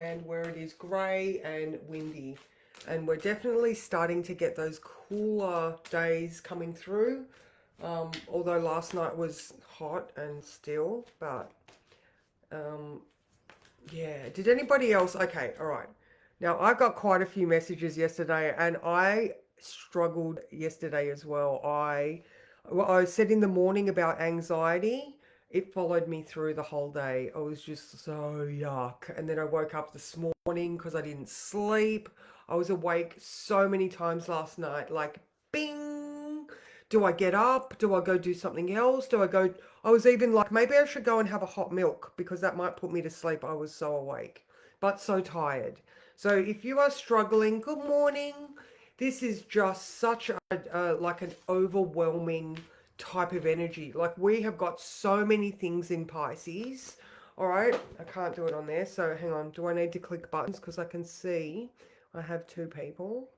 and where it is grey and windy. And we're definitely starting to get those cooler days coming through. Although last night was hot and still, but um, yeah. Did anybody else? Okay, all right. Now I got quite a few messages yesterday, and I struggled yesterday as well. I said in the morning about anxiety. It followed me through the whole day. I was just so yuck. And then I woke up this morning because I didn't sleep. I was awake so many times last night, like bing. Do I get up? Do I go do something else? Do I go? I was even like, maybe I should go and have a hot milk because that might put me to sleep. I was so awake, but so tired. So if you are struggling, good morning. This is just such like an overwhelming type of energy. Like we have got so many things in Pisces. All right, I can't do it on there. So hang on. Do I need to click buttons because I can see I have two people?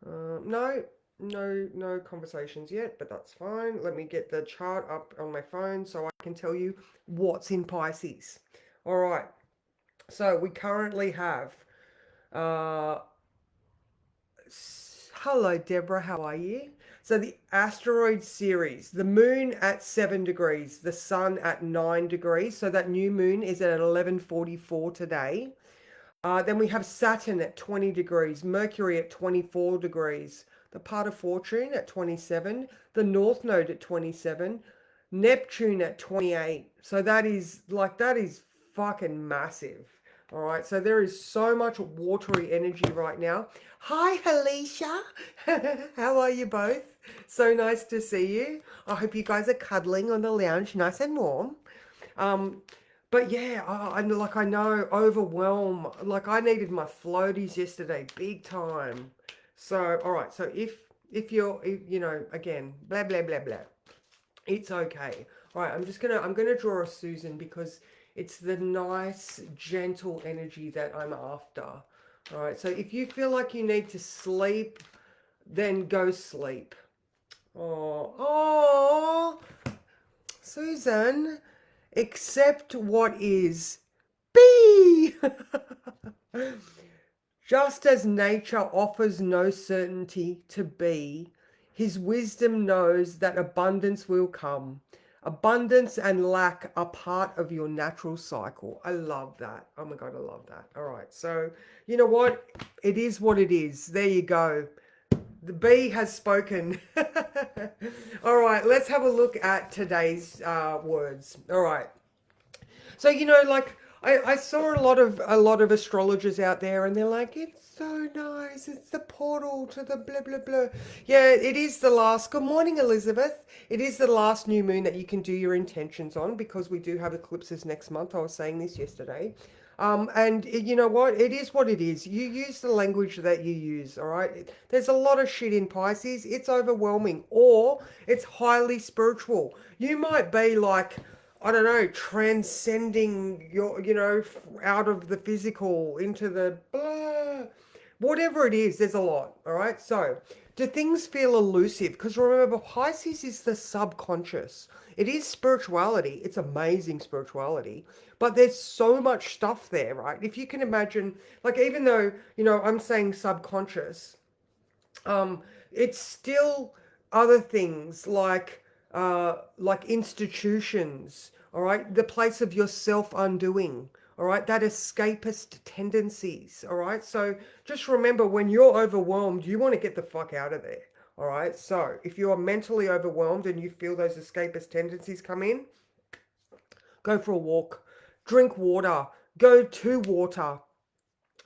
No, no conversations yet, but that's fine. Let me get the chart up on my phone so I can tell you what's in Pisces. All right. So we currently have uh hello Deborah, how are you? So the asteroid series, the moon at 7 degrees, the sun at 9 degrees. So that new moon is at 11:44 today. Then we have Saturn at 20 degrees, Mercury at 24 degrees, the part of fortune at 27, the North Node at 27, Neptune at 28. So that is fucking massive. All right, so there is so much watery energy right now. Hi, Alicia. How are you both? So nice to see you. I hope you guys are cuddling on the lounge, nice and warm. Um, but yeah, I know overwhelm. Like I needed my floaties yesterday, big time. So all right, so if you're you know again blah blah blah blah, it's okay. All right, I'm gonna draw a Susan because it's the nice gentle energy that I'm after. All right, so if you feel like you need to sleep, then go sleep. Oh, Susan, accept what is. Be! Just as nature offers no certainty to be, his wisdom knows that abundance will come. Abundance and lack are part of your natural cycle. I love that. Oh my God, I love that. All right. So, you know what? It is what it is. There you go. The bee has spoken. All right. Let's have a look at today's words. All right. So like I saw a lot of astrologers out there, and they're like, it's so nice. It's the portal to the blah blah blah. Yeah, it is the last. Good morning, Elizabeth. It is the last new moon that you can do your intentions on because we do have eclipses next month. I was saying this yesterday. And you know what? It is what it is. You use the language that you use, all right? There's a lot of shit in Pisces. It's overwhelming, or it's highly spiritual. You might be like, I don't know, transcending your, out of the physical into the blah. Whatever it is, there's a lot. All right. So, do things feel elusive? Because remember, Pisces is the subconscious. It is spirituality. It's amazing spirituality. But there's so much stuff there, right? If you can imagine, like, even though, I'm saying subconscious, um, it's still other things like institutions, all right, the place of your self undoing, all right, that escapist tendencies, all right. So just remember, when you're overwhelmed, you want to get the fuck out of there. All right. So if you are mentally overwhelmed and you feel those escapist tendencies come in, go for a walk, drink water, go to water,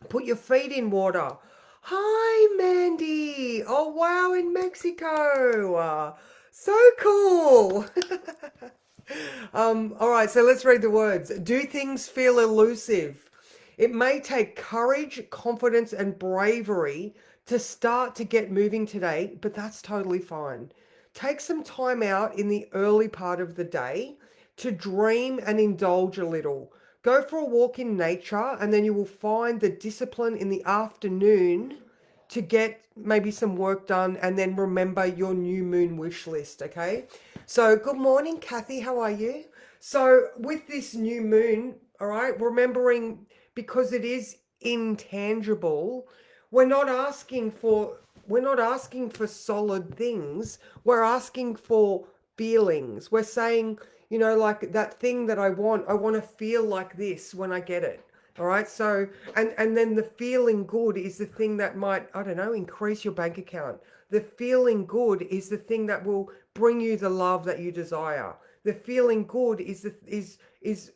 put your feet in water. Hi, Mandy. Oh, wow, in Mexico. So cool. All right, so let's read the words. Do things feel elusive? It may take courage, confidence, and bravery to start to get moving today, but that's totally fine. Take some time out in the early part of the day to dream and indulge a little. Go for a walk in nature, and then you will find the discipline in the afternoon to get maybe some work done, and then remember your new moon wish list, okay? So, good morning, Kathy. How are you? So, with this new moon, all right, remembering because it is intangible. We're not asking for solid things. We're asking for feelings. We're saying, like that thing that I want to feel like this when I get it. All right. So, and then the feeling good is the thing that might, I don't know, increase your bank account. The feeling good is the thing that will bring you the love that you desire. The feeling good is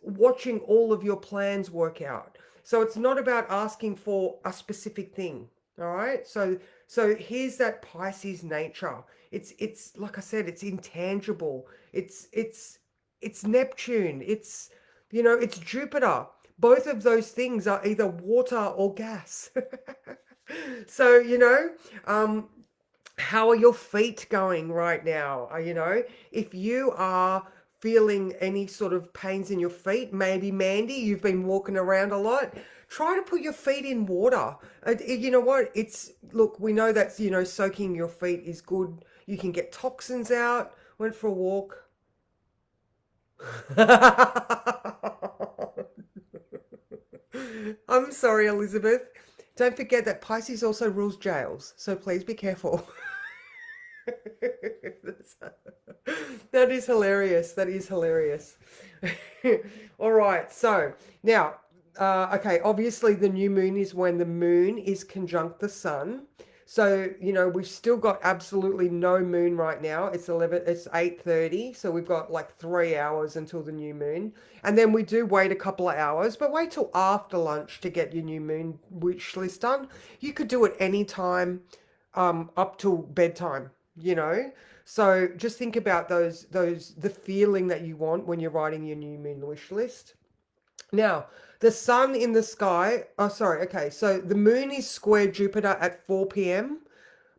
watching all of your plans work out. So it's not about asking for a specific thing. All right. So here's that Pisces nature. It's like I said, it's intangible. It's Neptune. It's Jupiter. Both of those things are either water or gas. So, how are your feet going right now? If you are feeling any sort of pains in your feet, maybe Mandy, you've been walking around a lot, try to put your feet in water. You know what? Look, we know that, soaking your feet is good. You can get toxins out. Went for a walk. I'm sorry, Elizabeth. Don't forget that Pisces also rules jails, so please be careful. That is hilarious. That is hilarious. All right. So now, okay, obviously the new moon is when the moon is conjunct the sun. So, we've still got absolutely no moon right now. It's 8:30, so we've got like 3 hours until the new moon. And then we do wait a couple of hours, but wait till after lunch to get your new moon wish list done. You could do it any time up till bedtime, you know. So just think about the feeling that you want when you're writing your new moon wish list. Now, the sun in the sky, oh sorry, okay. So the moon is square Jupiter at 4 p.m.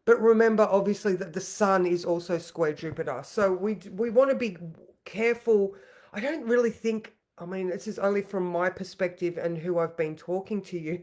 But remember, obviously, that the sun is also square Jupiter. So we want to be careful. I don't really think, I mean, this is only from my perspective and who I've been talking to you,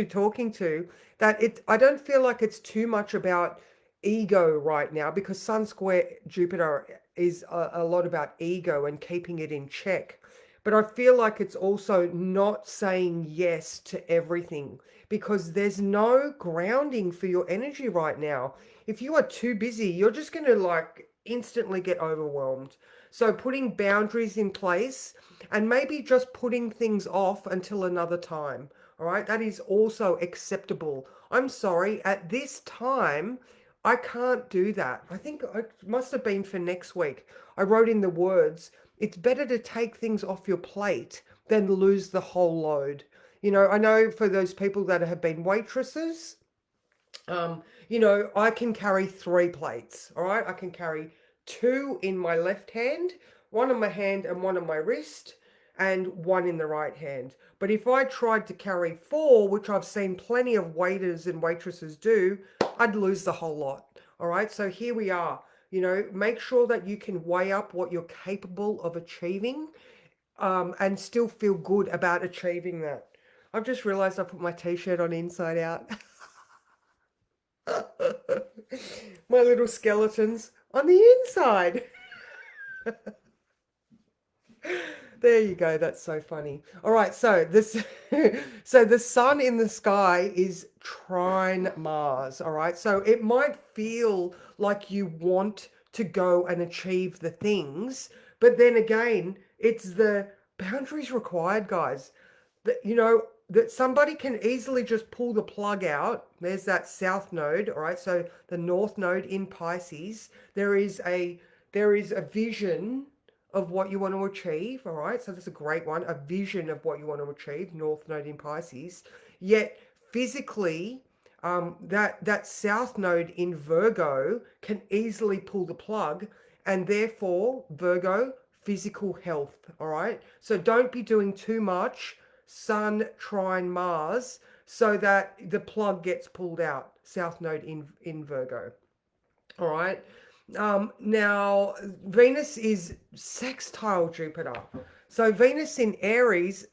talking to, that I don't feel like it's too much about ego right now, because sun square Jupiter is a lot about ego and keeping it in check. But I feel like it's also not saying yes to everything, because there's no grounding for your energy right now. If you are too busy, you're just going to like instantly get overwhelmed. So putting boundaries in place and maybe just putting things off until another time. All right. That is also acceptable. I'm sorry, at this time, I can't do that. I think it must have been for next week. I wrote in the words, it's better to take things off your plate than lose the whole load. I know for those people that have been waitresses, I can carry 3 plates. All right. I can carry two in my left hand, one in my hand and one on my wrist, and one in the right hand. But if I tried to carry four, which I've seen plenty of waiters and waitresses do, I'd lose the whole lot. All right. So here we are. Make sure that you can weigh up what you're capable of achieving, and still feel good about achieving that. I've just realized I put my t-shirt on inside out. My little skeletons on the inside. There you go. That's so funny. All right, so so the sun in the sky is trine Mars. All right, so it might feel like you want to go and achieve the things, but then again, it's the boundaries required, guys. That somebody can easily just pull the plug out. There's that south node. All right, so the north node in Pisces. There is a vision of what you want to achieve. All right. So that's a great one. A vision of what you want to achieve. North node in Pisces. Yet physically, that south node in Virgo can easily pull the plug, and therefore Virgo, physical health. All right. So don't be doing too much Sun trine Mars so that the plug gets pulled out. South node in Virgo. All right. Now, Venus is sextile Jupiter. So Venus in Aries,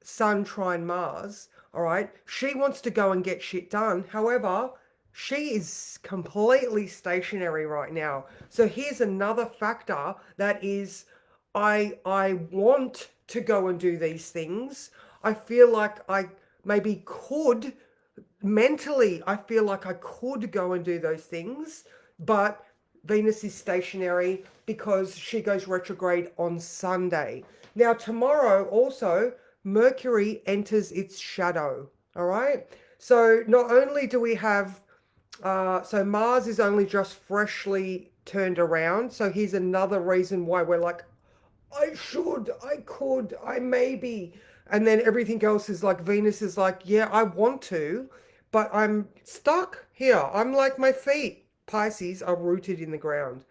Sun trine Mars, all right, she wants to go and get shit done. However, she is completely stationary right now. So here's another factor that is, I want to go and do these things. I feel like I maybe could mentally, I feel like I could go and do those things, but Venus is stationary because she goes retrograde on Sunday. Now, tomorrow also, Mercury enters its shadow. All right. So, not only do we have, so Mars is only just freshly turned around. So, here's another reason why we're like, I should, I could, I maybe. And then everything else is like Venus is like, yeah, I want to, but I'm stuck here. I'm like my feet, Pisces, are rooted in the ground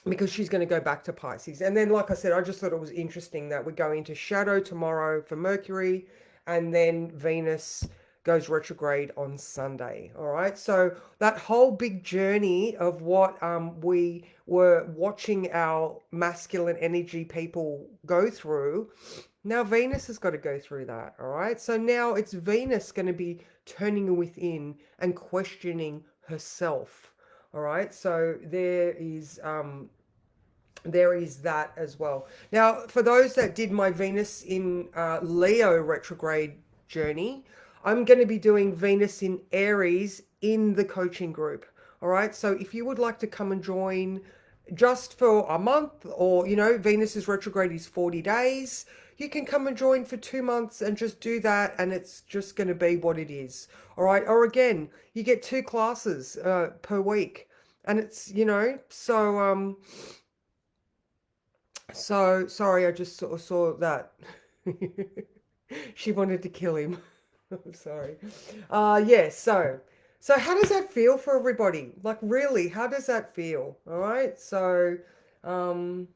because she's going to go back to Pisces. And then, like I said, I just thought it was interesting that we go into shadow tomorrow for Mercury, and then Venus goes retrograde on Sunday. All right. So that whole big journey of what we were watching our masculine energy people go through, now Venus has got to go through that. All right. So now it's Venus going to be turning within and questioning herself. All right. So there is that as well. Now, for those that did my Venus in Leo retrograde journey, I'm going to be doing Venus in Aries in the coaching group. All right. So if you would like to come and join just for a month, or, Venus's retrograde is 40 days, you can come and join for 2 months and just do that. And it's just going to be what it is. All right. Or again, you get 2 classes per week. And it's, so sorry, I just sort of saw that. She wanted to kill him. I'm sorry. Yeah, so how does that feel for everybody? Like really, how does that feel? All right. So um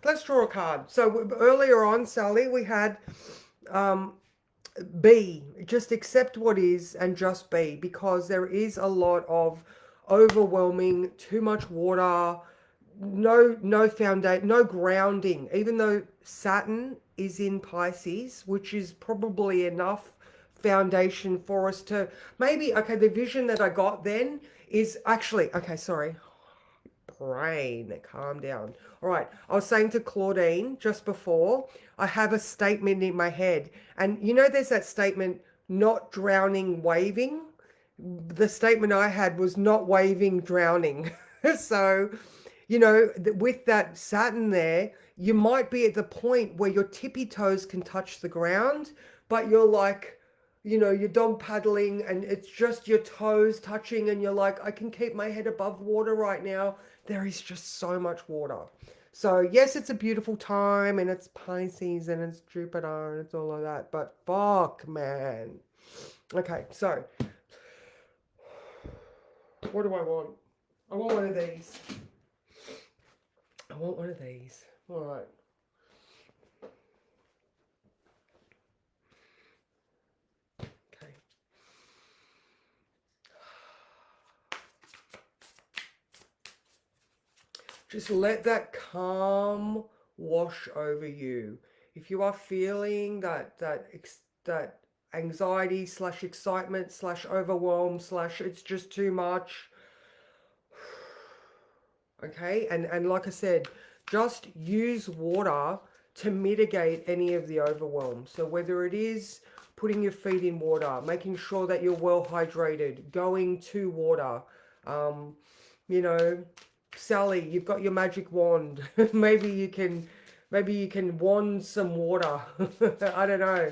let's draw a card. So earlier on, Sally, we had um be, just accept what is and just be, because there is a lot of overwhelming, too much water, no foundation, no grounding, even though Saturn is in Pisces, which is probably enough foundation for us to maybe, okay, the vision that I got then is actually, okay, sorry, brain, calm down. All right, I was saying to Claudine just before, I have a statement in my head, and there's that statement, not drowning, waving. The statement I had was not waving, drowning. So with that Saturn there, you might be at the point where your tippy toes can touch the ground, but you're like, you're dog paddling and it's just your toes touching, and you're like, I can keep my head above water right now. There is just so much water. So yes, it's a beautiful time, and it's Pisces and it's Jupiter and it's all of that, but fuck, man. Okay, so what do I want? I want one of these. I want one of these. All right. Okay. Just let that calm wash over you. If you are feeling that anxiety slash excitement slash overwhelm slash it's just too much, okay, and like I said, just use water to mitigate any of the overwhelm. So whether it is putting your feet in water, making sure that you're well hydrated, going to water, um, you know, Sally, you've got your magic wand. maybe you can wand some water. I don't know.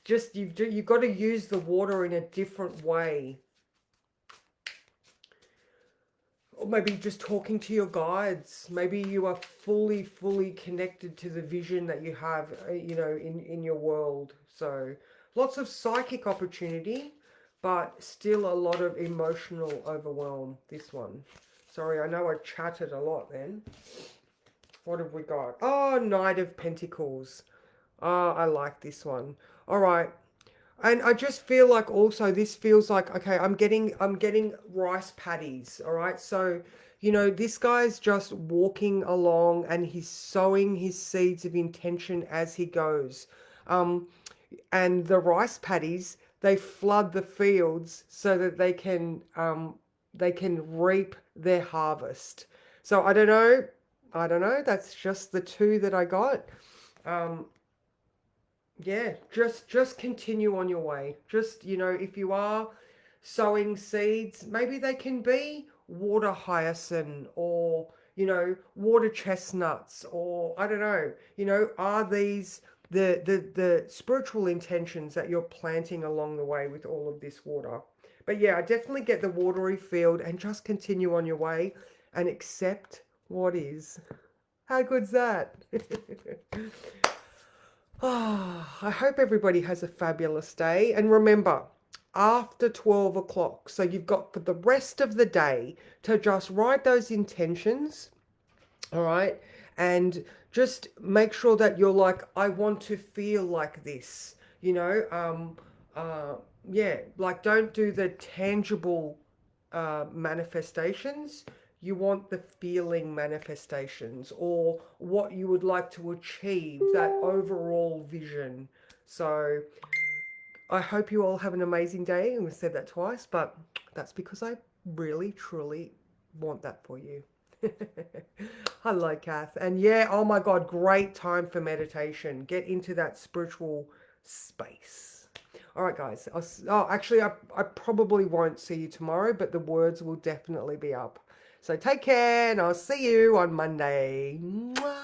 Just you've got to use the water in a different way. Or maybe just talking to your guides. Maybe you are fully connected to the vision that you have, in your world. So lots of psychic opportunity, but still a lot of emotional overwhelm, this one. Sorry, I know I chatted a lot then. What have we got? Oh, Knight of Pentacles. Oh, I like this one. All right. And I just feel like also this feels like, okay, I'm getting rice paddies. All right. So, this guy's just walking along and he's sowing his seeds of intention as he goes. And the rice paddies, they flood the fields so that they can reap their harvest. So I don't know. That's just the two that I got. Yeah, just continue on your way. Just, if you are sowing seeds, maybe they can be water hyacinth or, water chestnuts or I don't know, are these the spiritual intentions that you're planting along the way with all of this water? But yeah, I definitely get the watery field and just continue on your way and accept what is. How good's that? Ah, I hope everybody has a fabulous day. And remember, after 12 o'clock, so you've got for the rest of the day to just write those intentions, all right? And just make sure that you're like, I want to feel like this, uh, yeah, like don't do the tangible manifestations. You want the feeling manifestations or what you would like to achieve, that overall vision. So I hope you all have an amazing day. And we've said that twice, but that's because I really, truly want that for you. Hello, Kath. And yeah, oh my God, great time for meditation. Get into that spiritual space. All right, guys. Oh, actually, I probably won't see you tomorrow, but the words will definitely be up. So take care, and I'll see you on Monday. Mwah.